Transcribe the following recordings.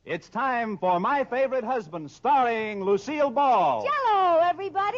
It's time for My Favorite Husband, starring Lucille Ball. Jello, everybody.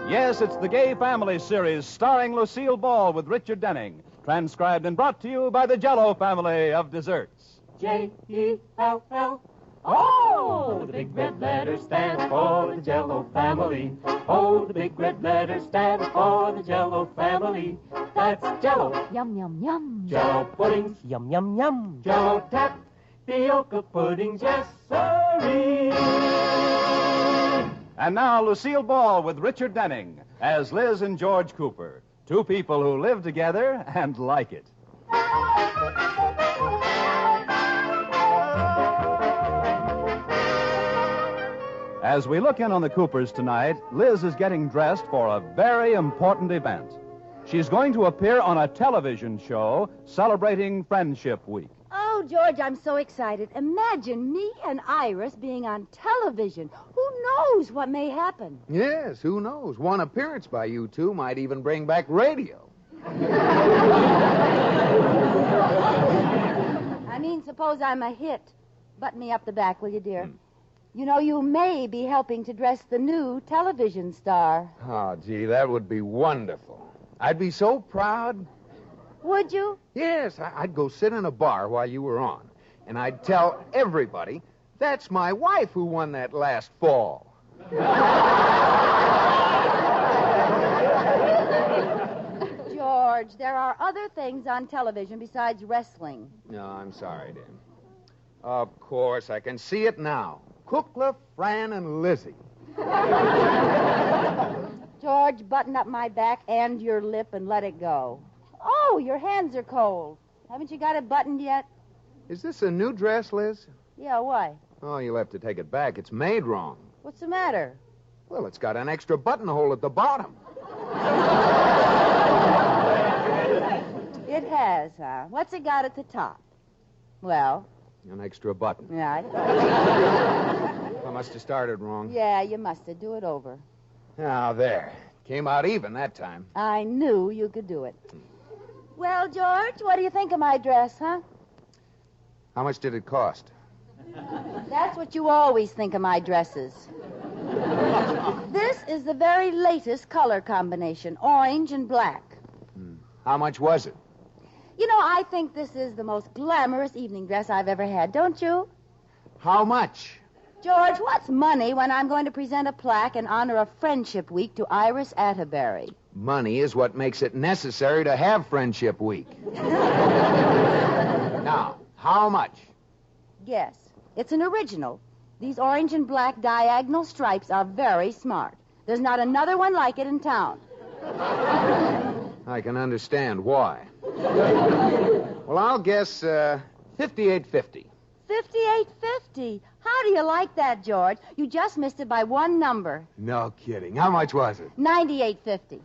Yes, it's the Gay Family series starring Lucille Ball with Richard Denning. Transcribed and brought to you by the Jello family of desserts. J-E-L-L. Oh, the big red letters stand for the Jello family. Oh, the big red letters stand for the Jello family. That's Jello. Yum, yum, yum. Jello puddings. Yum, yum, yum. Jello tapioca puddings. Yes, sirree. And now, Lucille Ball with Richard Denning as Liz and George Cooper, two people who live together and like it. As we look in on the Coopers tonight, Liz is getting dressed for a very important event. She's going to appear on a television show celebrating Friendship Week. Oh, George, I'm so excited. Imagine me and Iris being on television. Who knows what may happen? Yes, who knows? One appearance by you two might even bring back radio. I mean, suppose I'm a hit. Button me up the back, will you, dear? You know, you may be helping to dress the new television star. Oh, gee, that would be wonderful. I'd be so proud. Would you? Yes, I'd go sit in a bar while you were on, and I'd tell everybody, that's my wife who won that last fall. George, there are other things on television besides wrestling. No, I'm sorry, dear. Of course, I can see it now. Kukla, Fran, and Lizzie. George, button up my back and your lip and let it go. Oh, your hands are cold. Haven't you got it buttoned yet? Is this a new dress, Liz? Yeah, why? Oh, you'll have to take it back. It's made wrong. What's the matter? Well, it's got an extra buttonhole at the bottom. It has, huh? What's it got at the top? Well? An extra button. Yeah. I must have started wrong. Yeah, you must have. Do it over. Now, there. Came out even that time. I knew you could do it. Well, George, what do you think of my dress, huh? How much did it cost? That's what you always think of my dresses. This is the very latest color combination, orange and black. How much was it? You know, I think this is the most glamorous evening dress I've ever had, don't you? How much? George, what's money when I'm going to present a plaque in honor of Friendship Week to Iris Atterbury? Money is what makes it necessary to have Friendship Week. Now, how much? Guess. It's an original. These orange and black diagonal stripes are very smart. There's not another one like it in town. I can understand why. Well, I'll guess $58.50. $58.50. How do you like that, George? You just missed it by one number. No kidding. How much was it? $98.50.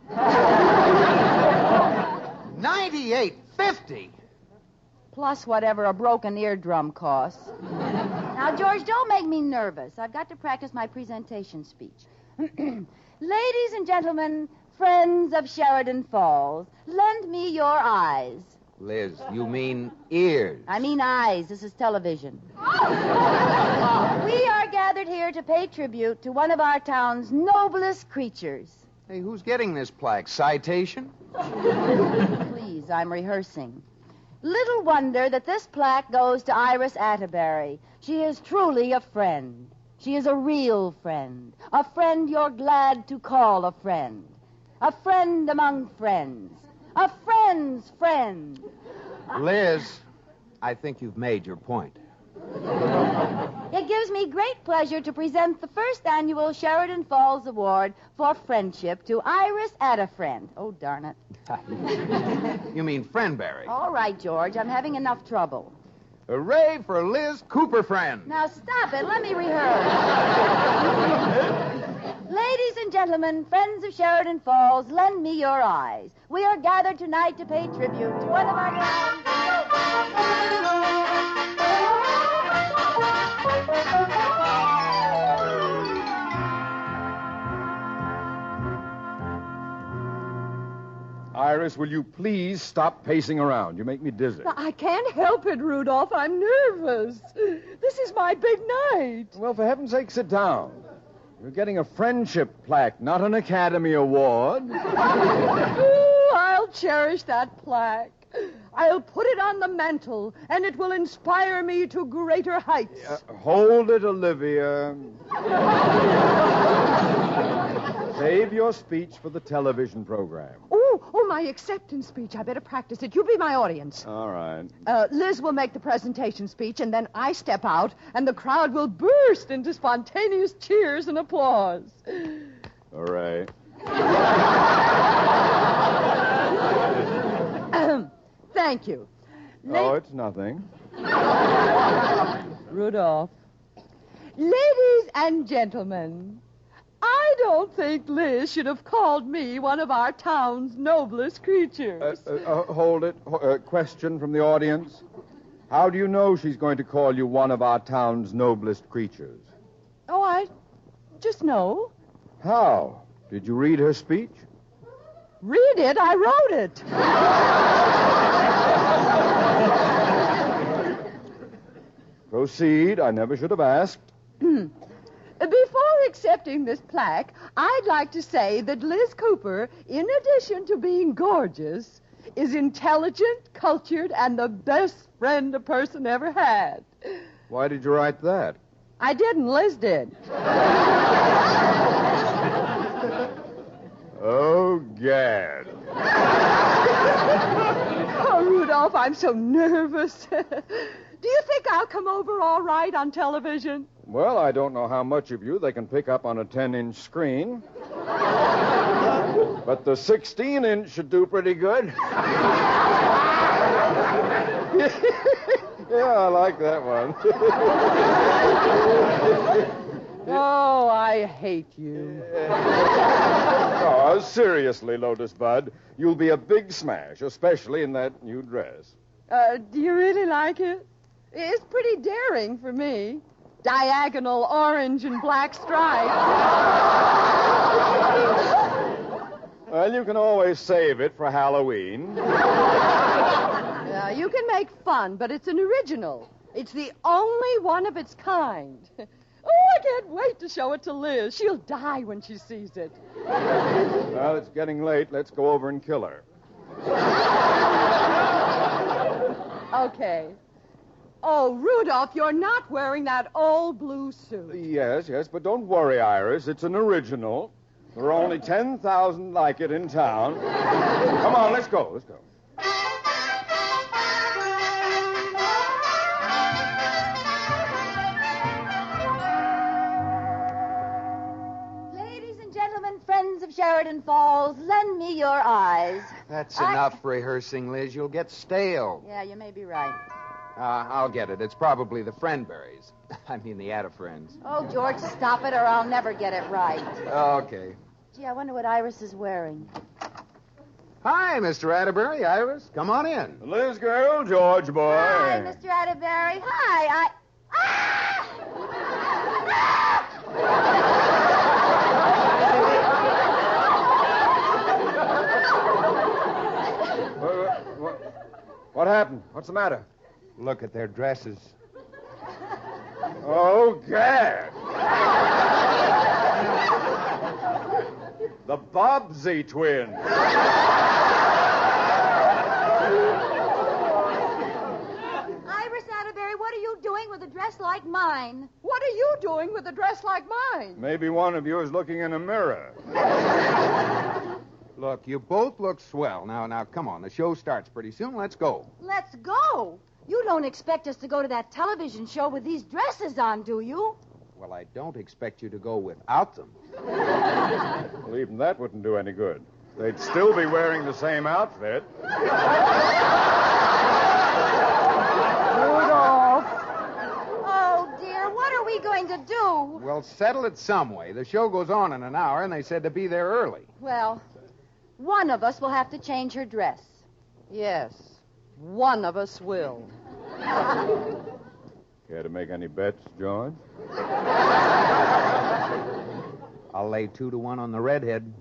$98.50? Plus whatever a broken eardrum costs. Now, George, don't make me nervous. I've got to practice my presentation speech. Ladies and gentlemen, friends of Sheridan Falls, lend me your eyes. Liz, you mean ears. I mean eyes. This is television. We are gathered here to pay tribute to one of our town's noblest creatures. Hey, who's getting this plaque? Citation? Please, I'm rehearsing. Little wonder that this plaque goes to Iris Atterbury. She is truly a friend. She is a real friend. A friend you're glad to call a friend. A friend among friends. A friend's friend. Liz, I think you've made your point. It gives me great pleasure to present the first annual Sheridan Falls Award for Friendship to Iris Atterfriend. Oh, darn it. You mean Friendberry. All right, George, I'm having enough trouble. Hooray for Liz Cooper Friend. Now, stop it. Let me rehearse. Ladies and gentlemen, friends of Sheridan Falls, lend me your eyes. We are gathered tonight to pay tribute to one of our town's... Iris, will you please stop pacing around? You make me dizzy. I can't help it, Rudolph. I'm nervous. This is my big night. Well, for heaven's sake, sit down. You're getting a friendship plaque, not an Academy Award. Oh, I'll cherish that plaque. I'll put it on the mantle, and it will inspire me to greater heights. Hold it, Olivia. Save your speech for the television program. Oh, my acceptance speech. I better practice it. You be my audience. All right. Liz will make the presentation speech, and then I step out, and the crowd will burst into spontaneous cheers and applause. All right. Thank you. Oh, it's nothing. Rudolph. Ladies and gentlemen, I don't think Liz should have called me one of our town's noblest creatures. Hold it. Question from the audience. How do you know she's going to call you one of our town's noblest creatures? Oh, I just know. How? Did you read her speech? Read it? I wrote it. Proceed. I never should have asked. Before accepting this plaque, I'd like to say that Liz Cooper, in addition to being gorgeous, is intelligent, cultured, and the best friend a person ever had. Why did you write that? I didn't. Liz did. Oh, Gad. Oh, Rudolph, I'm so nervous. Do you think I'll come over all right on television? Well, I don't know how much of you they can pick up on a 10-inch screen. But the 16-inch should do pretty good. Yeah, I like that one. Oh, I hate you. Oh, seriously, Lotus Bud, you'll be a big smash, especially in that new dress. Do you really like it? It's pretty daring for me. Diagonal orange and black stripes. Well, you can always save it for Halloween. You can make fun, but it's an original. It's the only one of its kind. Oh, I can't wait to show it to Liz. She'll die when she sees it. Well, it's getting late. Let's go over and kill her. Okay. Oh, Rudolph, you're not wearing that old blue suit. Yes, but don't worry, Iris. It's an original. There are only 10,000 like it in town. Come on, let's go. Ladies and gentlemen, friends of Sheridan Falls, lend me your eyes. That's enough rehearsing, Liz. You'll get stale. Yeah, you may be right. I'll get it. It's probably the Friendberries. I mean, the Friends. Oh, George, stop it or I'll never get it right. Okay. Gee, I wonder what Iris is wearing. Hi, Mr. Atterbury. Iris, come on in. Liz girl, George boy. Hi, Mr. Atterbury. Hi, What happened? What's the matter? Look at their dresses. Oh, Gad. The Bobbsey twins. Iris Atterbury, what are you doing with a dress like mine? What are you doing with a dress like mine? Maybe one of you is looking in a mirror. Look, you both look swell. Now, come on. The show starts pretty soon. Let's go. Let's go. You don't expect us to go to that television show with these dresses on, do you? Well, I don't expect you to go without them. Well, even that wouldn't do any good. They'd still be wearing the same outfit. Rudolph. Oh, dear, what are we going to do? Well, settle it some way. The show goes on in an hour, and they said to be there early. Well, one of us will have to change her dress. Yes, one of us will. Care to make any bets, George? I'll lay 2-1 on the redhead.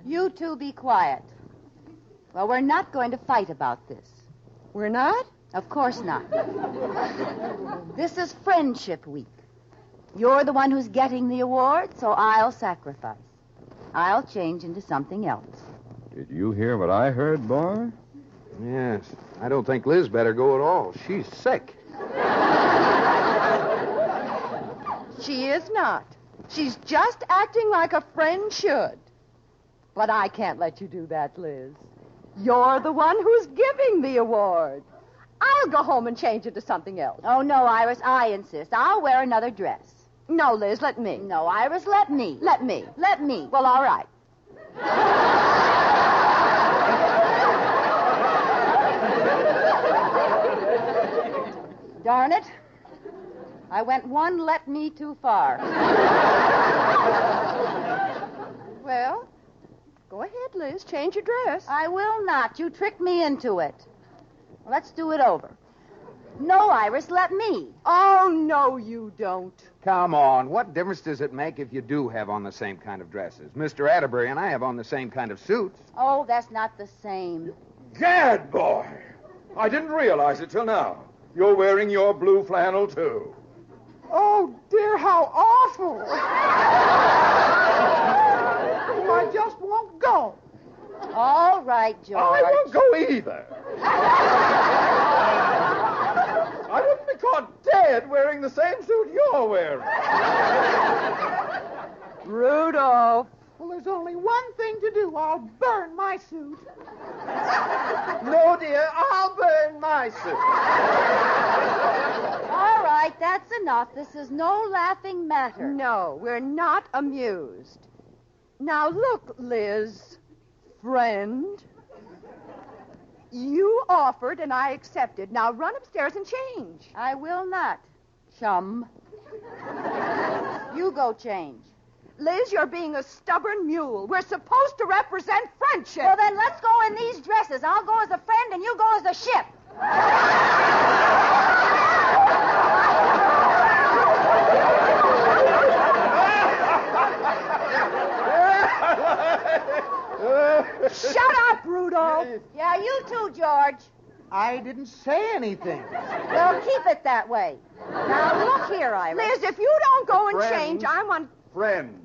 You two be quiet. Well, we're not going to fight about this. We're not? Of course not. This is Friendship Week. You're the one who's getting the award, so I'll sacrifice. I'll change into something else. Did you hear what I heard, boy? Yes. I don't think Liz better go at all. She's sick. She is not. She's just acting like a friend should. But I can't let you do that, Liz. You're the one who's giving the award. I'll go home and change it to something else. Oh, no, Iris, I insist. I'll wear another dress. No, Liz, let me. No, Iris, let me. Let me. Let me. Well, all right. Darn it. I went one let me too far. Well, go ahead, Liz. Change your dress. I will not. You tricked me into it. Let's do it over. No, Iris, let me. Oh, no, you don't. Come on. What difference does it make if you do have on the same kind of dresses? Mr. Atterbury and I have on the same kind of suits. Oh, that's not the same. Gad, boy! I didn't realize it till now. You're wearing your blue flannel, too. Oh, dear, how awful. I just won't go. All right, George. I won't go either. I wouldn't be caught dead wearing the same suit you're wearing. Rudolph. Well, there's only one thing to do. I'll burn my suit. No, dear, I'll burn my suit. All right, that's enough. This is no laughing matter. No, we're not amused. Now, look, Liz, friend. You offered and I accepted. Now run upstairs and change. I will not, chum. You go change. Liz, you're being a stubborn mule. We're supposed to represent friendship. Well, then let's go in these dresses. I'll go as a friend and you go as a ship. Shut up, Rudolph. Yeah, you too, George. I didn't say anything. Well, keep it that way. Now, look here, Iris. Liz, if you don't go and Friends. change, I want... Friends.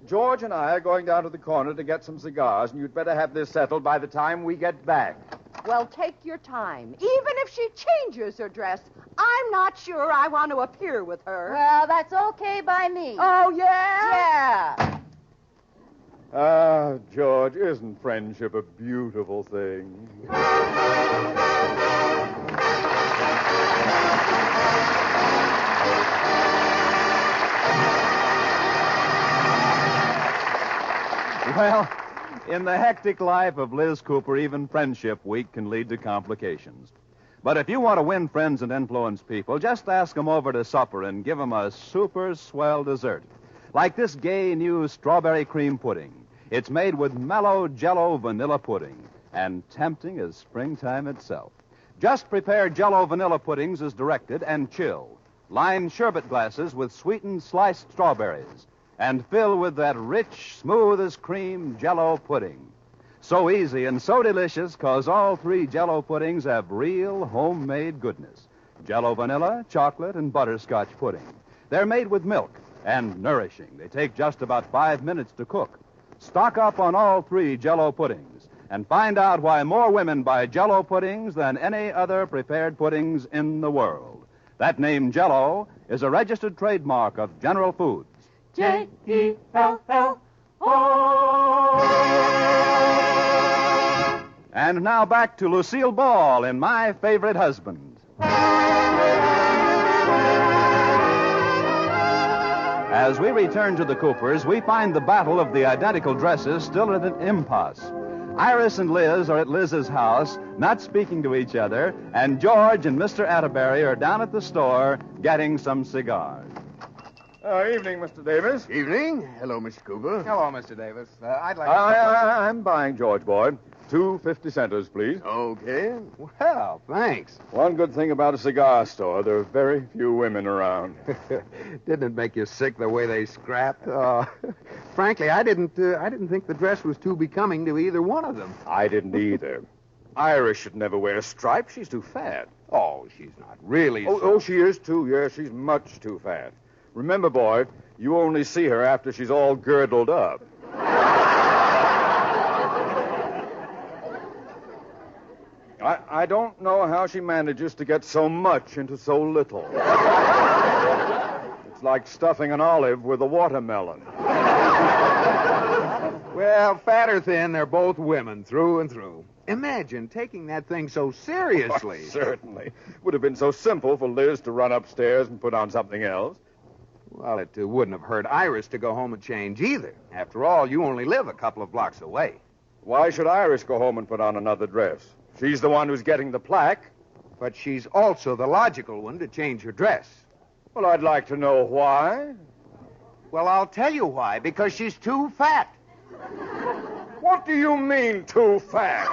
George and I are going down to the corner to get some cigars, and you'd better have this settled by the time we get back. Well, take your time. Even if she changes her dress, I'm not sure I want to appear with her. Well, that's okay by me. Oh, yeah? Yeah. Ah, George, isn't friendship a beautiful thing? Well, in the hectic life of Liz Cooper, even Friendship Week can lead to complications. But if you want to win friends and influence people, just ask them over to supper and give them a super swell dessert. Like this gay new strawberry cream pudding. It's made with mellow Jell-O vanilla pudding and tempting as springtime itself. Just prepare Jell-O vanilla puddings as directed and chill. Line sherbet glasses with sweetened sliced strawberries and fill with that rich, smooth as cream Jell-O pudding. So easy and so delicious because all three Jell-O puddings have real homemade goodness. Jell-O vanilla, chocolate, and butterscotch pudding. They're made with milk and nourishing. They take just about 5 minutes to cook. Stock up on all three Jell-O puddings and find out why more women buy Jell-O puddings than any other prepared puddings in the world. That name Jell-O is a registered trademark of General Foods. Jell-O. And now back to Lucille Ball in My Favorite Husband. As we return to the Coopers, we find the battle of the identical dresses still at an impasse. Iris and Liz are at Liz's house, not speaking to each other, and George and Mr. Atterbury are down at the store getting some cigars. Evening, Mr. Davis. Evening. Hello, Mr. Cooper. Hello, Mr. Davis. I'd like I'm buying George, boy. 2 50-centers, please. Okay. Well, thanks. One good thing about a cigar store, there are very few women around. Didn't it make you sick the way they scrapped? Frankly, I didn't think the dress was too becoming to either one of them. I didn't either. Iris should never wear stripes. She's too fat. Oh, she's not really. Oh, she is, too. Yes, she's much too fat. Remember, boy, you only see her after she's all girdled up. I don't know how she manages to get so much into so little. It's like stuffing an olive with a watermelon. Well, fat or thin, they're both women through and through. Imagine taking that thing so seriously. Oh, certainly. Would have been so simple for Liz to run upstairs and put on something else. Well, it wouldn't have hurt Iris to go home and change either. After all, you only live a couple of blocks away. Why should Iris go home and put on another dress? She's the one who's getting the plaque. But she's also the logical one to change her dress. Well, I'd like to know why. Well, I'll tell you why. Because she's too fat. What do you mean, too fat?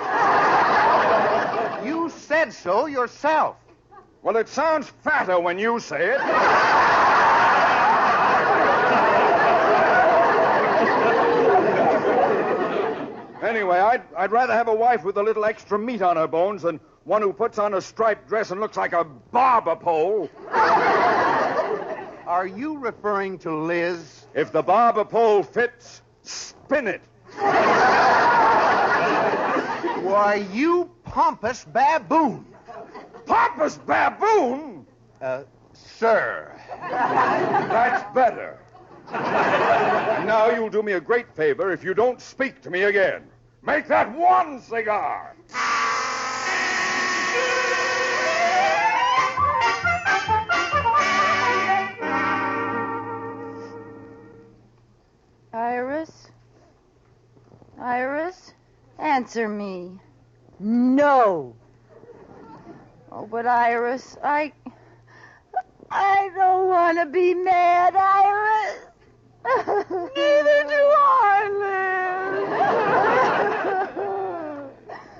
You said so yourself. Well, it sounds fatter when you say it. Anyway, I'd rather have a wife with a little extra meat on her bones than one who puts on a striped dress and looks like a barber pole. Are you referring to Liz? If the barber pole fits, spin it. Why, you pompous baboon. Pompous baboon? Sir. That's better. Now you'll do me a great favor if you don't speak to me again. Make that one cigar. Iris? Iris? Answer me. No. Oh, but Iris, I don't want to be mad, Iris. Neither do I, Liz.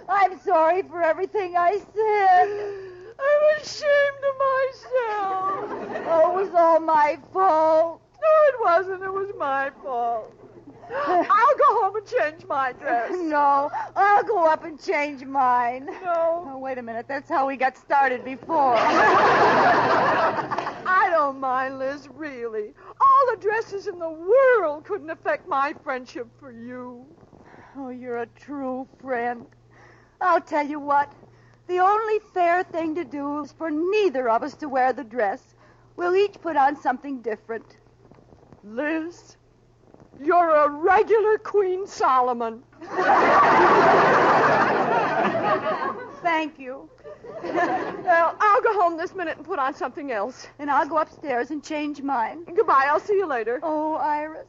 I'm sorry for everything I said. I'm ashamed of myself. Oh, it was all my fault. No, it wasn't. It was my fault. I'll go home and change my dress. No, I'll go up and change mine. No. Oh, wait a minute. That's how we got started before. I don't mind, Liz, really. All the dresses in the world couldn't affect my friendship for you. Oh, you're a true friend. I'll tell you what. The only fair thing to do is for neither of us to wear the dress. We'll each put on something different. Liz, you're a regular Queen Solomon. Thank you. Well, I'll go home this minute and put on something else. And I'll go upstairs and change mine. Goodbye. I'll see you later. Oh, Iris,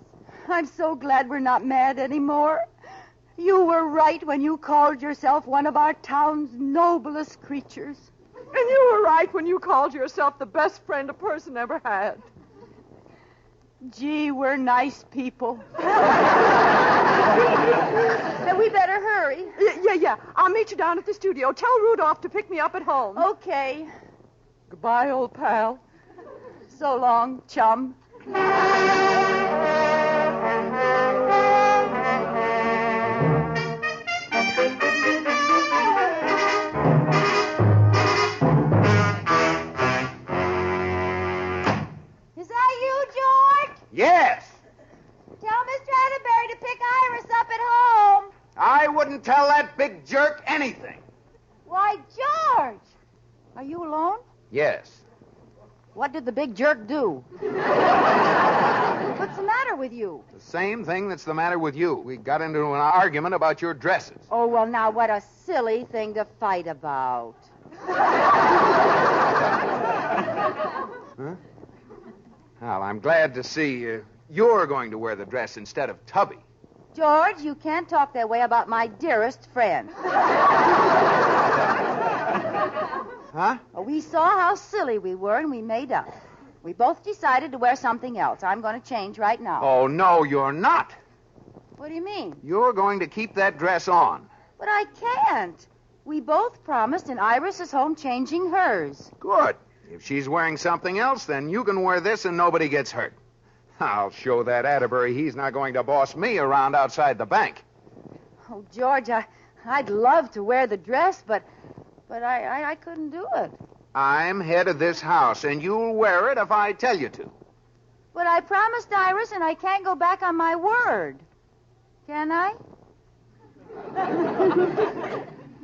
I'm so glad we're not mad anymore. You were right when you called yourself one of our town's noblest creatures. And you were right when you called yourself the best friend a person ever had. Gee, we're nice people. Then we better hurry. Yeah. I'll meet you down at the studio. Tell Rudolph to pick me up at home. Okay. Goodbye, old pal. So long, chum. Is that you, George? Yes. Tell Mr. Atterbury to pick Iris up at home. I wouldn't tell that big jerk anything. Why, George! Are you alone? Yes. What did the big jerk do? What's the matter with you? The same thing that's the matter with you. We got into an argument about your dresses. Oh, well, now, what a silly thing to fight about. Huh? Well, I'm glad to see you're going to wear the dress instead of Tubby. George, you can't talk that way about my dearest friend. Huh? Well, we saw how silly we were, and we made up. We both decided to wear something else. I'm going to change right now. Oh, no, you're not. What do you mean? You're going to keep that dress on. But I can't. We both promised, and Iris is home changing hers. Good. If she's wearing something else, then you can wear this and nobody gets hurt. I'll show that Atterbury he's not going to boss me around outside the bank. Oh, George, I'd love to wear the dress, but I couldn't do it. I'm head of this house, and you'll wear it if I tell you to. But I promised Iris, and I can't go back on my word. Can I?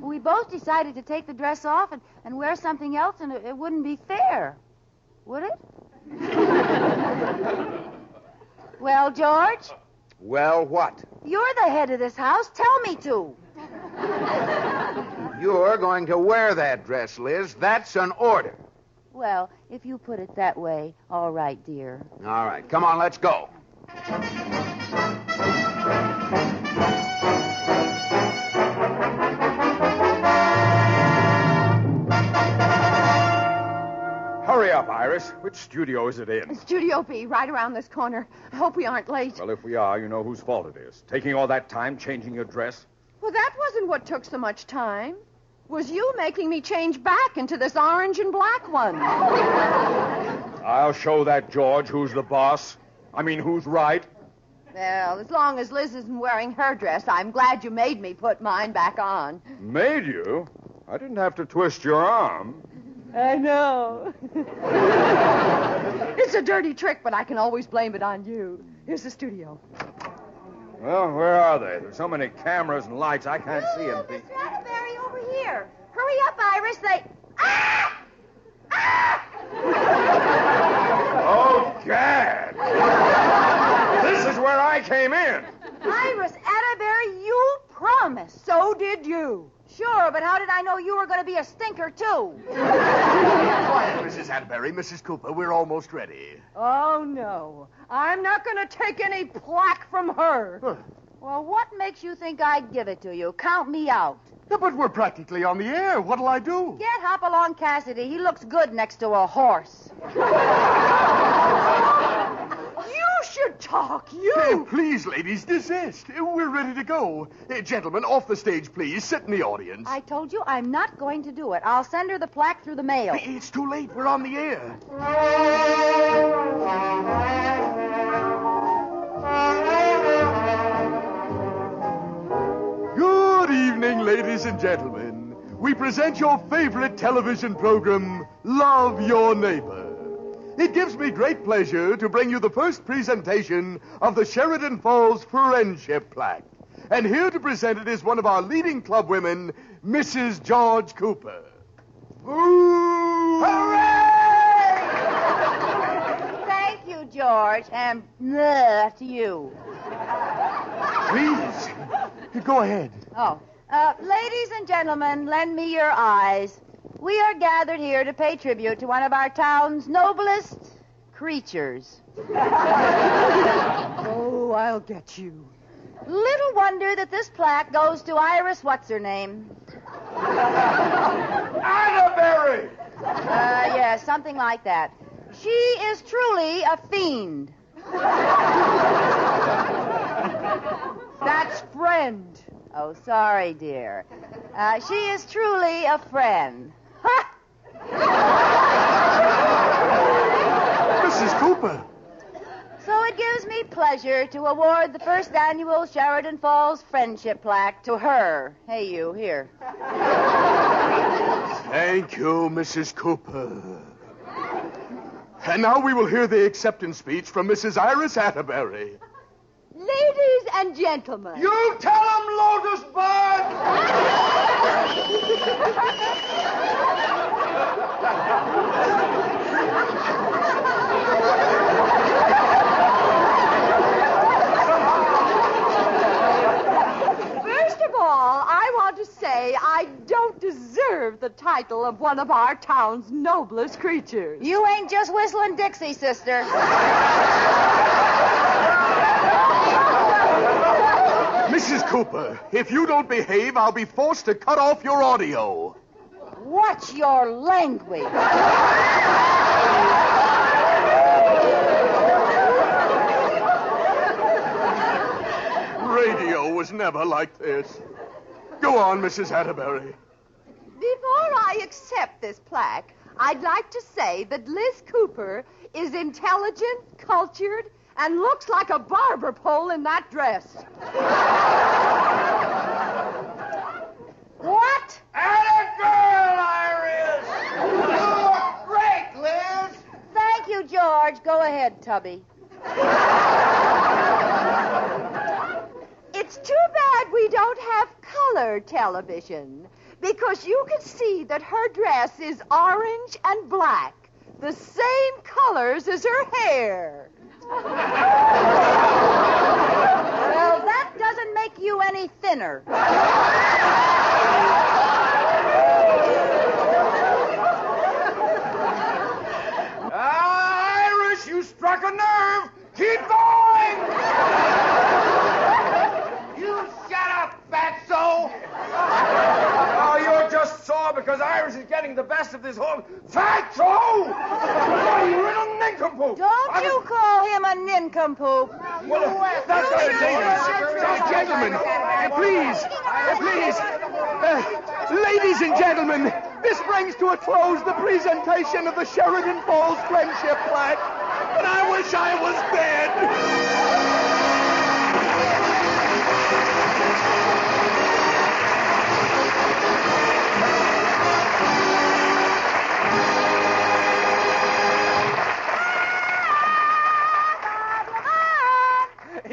We both decided to take the dress off and wear something else, and it wouldn't be fair. Would it? Well, George? Well, what? You're the head of this house. Tell me to. You're going to wear that dress, Liz. That's an order. Well, if you put it that way, all right, dear. All right, come on, let's go. Hurry up, Iris. Which studio is it in? Studio B, right around this corner. I hope we aren't late. Well, if we are, you know whose fault it is. Taking all that time changing your dress. Well, that wasn't what took so much time. Was you making me change back into this orange and black one. I'll show that George who's the boss. I mean, who's right. Well, as long as Liz isn't wearing her dress, I'm glad you made me put mine back on. Made you? I didn't have to twist your arm. I know. It's a dirty trick, but I can always blame it on you. Here's the studio. Well, where are they? There's so many cameras and lights, I can't see them. Mr. Atterbury, over here. Hurry up, Iris. Ah! Ah! Oh, Gad! This is where I came in. Iris Atterbury, you promised. So did you. Sure, but how did I know you were going to be a stinker, too? Quiet, Mrs. Atterbury. Mrs. Cooper, we're almost ready. Oh, no. I'm not going to take any plaque from her. Huh. Well, what makes you think I'd give it to you? Count me out. Yeah, but we're practically on the air. What'll I do? Get Hopalong Cassidy. He looks good next to a horse. You should talk, you. Hey, please, ladies, desist. We're ready to go. Gentlemen, off the stage, please. Sit in the audience. I told you I'm not going to do it. I'll send her the plaque through the mail. Hey, it's too late. We're on the air. Good evening, ladies and gentlemen. We present your favorite television program, Love Your Neighbor. It gives me great pleasure to bring you the first presentation of the Sheridan Falls Friendship Plaque. And here to present it is one of our leading club women, Mrs. George Cooper. Ooh! Hooray! Thank you, George, and to you. Please, go ahead. Oh, ladies and gentlemen, lend me your eyes. We are gathered here to pay tribute to one of our town's noblest creatures. Oh, I'll get you. Little wonder that this plaque goes to Iris what's-her-name. Atterbury! Yes, something like that. She is truly a fiend. That's friend. Oh, sorry, dear. She is truly a friend. Ha! Mrs. Cooper. So it gives me pleasure to award the first annual Sheridan Falls Friendship Plaque to her. Hey, you, here. Thank you, Mrs. Cooper. And now we will hear the acceptance speech from Mrs. Iris Atterbury. Ladies and gentlemen. You tell him, Lotus Bud! First of all, I want to say I don't deserve the title of one of our town's noblest creatures. You ain't just whistling Dixie, sister. Mrs. Cooper, if you don't behave, I'll be forced to cut off your audio. Watch your language. Radio was never like this. Go on, Mrs. Atterbury. Before I accept this plaque, I'd like to say that Liz Cooper is intelligent, cultured, and looks like a barber pole in that dress. What? Atta girl, Iris! You look great, Liz! Thank you, George. Go ahead, Tubby. It's too bad we don't have color television, because you can see that her dress is orange and black, the same colors as her hair. Well, that doesn't make you any thinner. Iris, you struck a nerve! Keep going! You shut up, fatso! Oh, you're just sore because Iris is getting the best of this whole... Fatso! Oh, you little nincompoop! Don't you call him a nincompoop. That's what it is. Gentlemen, ladies and gentlemen, this brings to a close the presentation of the Sheridan Falls Friendship Plaque. And I wish I was dead.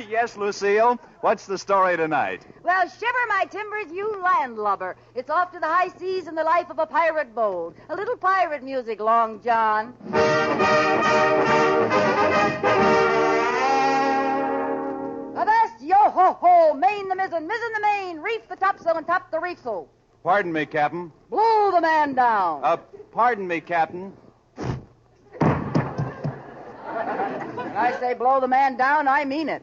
Yes, Lucille. What's the story tonight? Well, shiver my timbers, you landlubber. It's off to the high seas and the life of a pirate bold. A little pirate music, Long John. Avast, yo-ho-ho, main the mizzen the main, reef the topsail and top the reefsail. Pardon me, Captain. Blow the man down. Pardon me, Captain. When I say blow the man down, I mean it.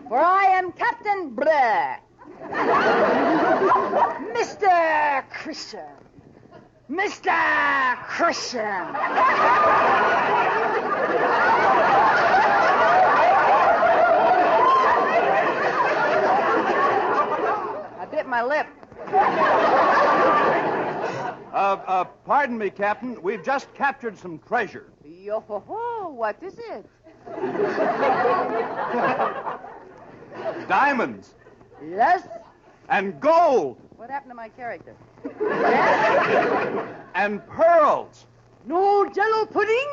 For I am Captain Bleh. Mr. Christian. Mr. Christian. I bit my lip. Pardon me, Captain. We've just captured some treasure. Yo-ho-ho, what is it? Diamonds. Yes? And gold. What happened to my character? And pearls. No jello pudding?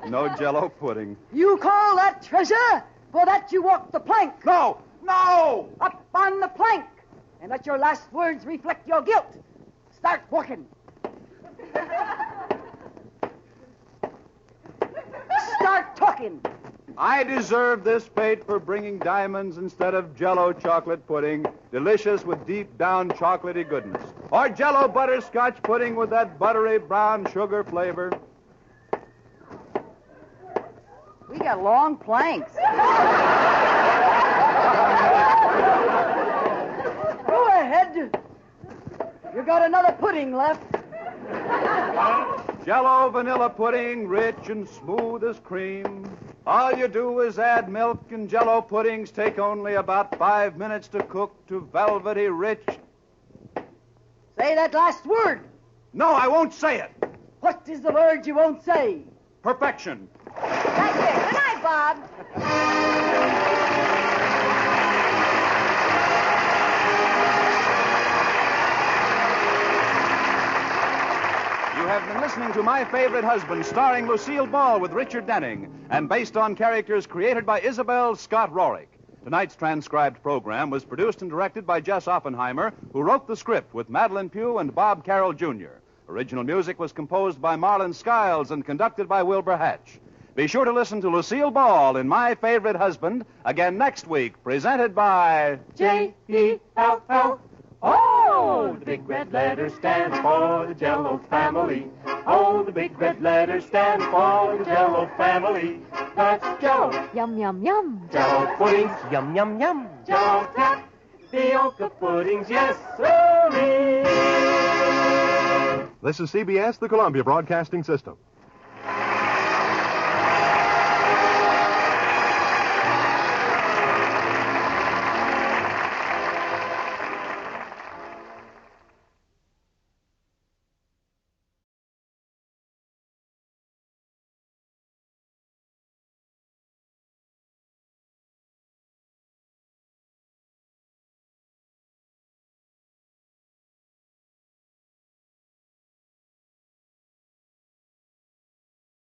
No Jell-O pudding. You call that treasure? For that you walk the plank. No! No! Up on the plank. And let your last words reflect your guilt. Start walking. Start talking. I deserve this fate for bringing diamonds instead of Jell-O chocolate pudding, delicious with deep down chocolatey goodness. Or Jell-O butterscotch pudding with that buttery brown sugar flavor. We got long planks. Go ahead. You got another pudding left. Jell-O vanilla pudding, rich and smooth as cream. All you do is add milk, and Jell-O puddings take only about 5 minutes to cook to velvety rich. Say that last word. No, I won't say it. What is the word you won't say? Perfection. That's it. Good night, Bob. You have been listening to My Favorite Husband, starring Lucille Ball with Richard Denning, and based on characters created by Isabel Scott Rorick. Tonight's transcribed program was produced and directed by Jess Oppenheimer, who wrote the script with Madeline Pugh and Bob Carroll, Jr. Original music was composed by Marlon Skiles and conducted by Wilbur Hatch. Be sure to listen to Lucille Ball in My Favorite Husband again next week, presented by Jell-O. Oh, the big red letters stand for the Jell-O family. Oh, the big red letters stand for the Jell-O family. That's Jell-O. Yum, yum, yum. Jell-O puddings. Yum, yum, yum. Jell-O tapioca puddings. Yes, sirree. This is CBS, the Columbia Broadcasting System.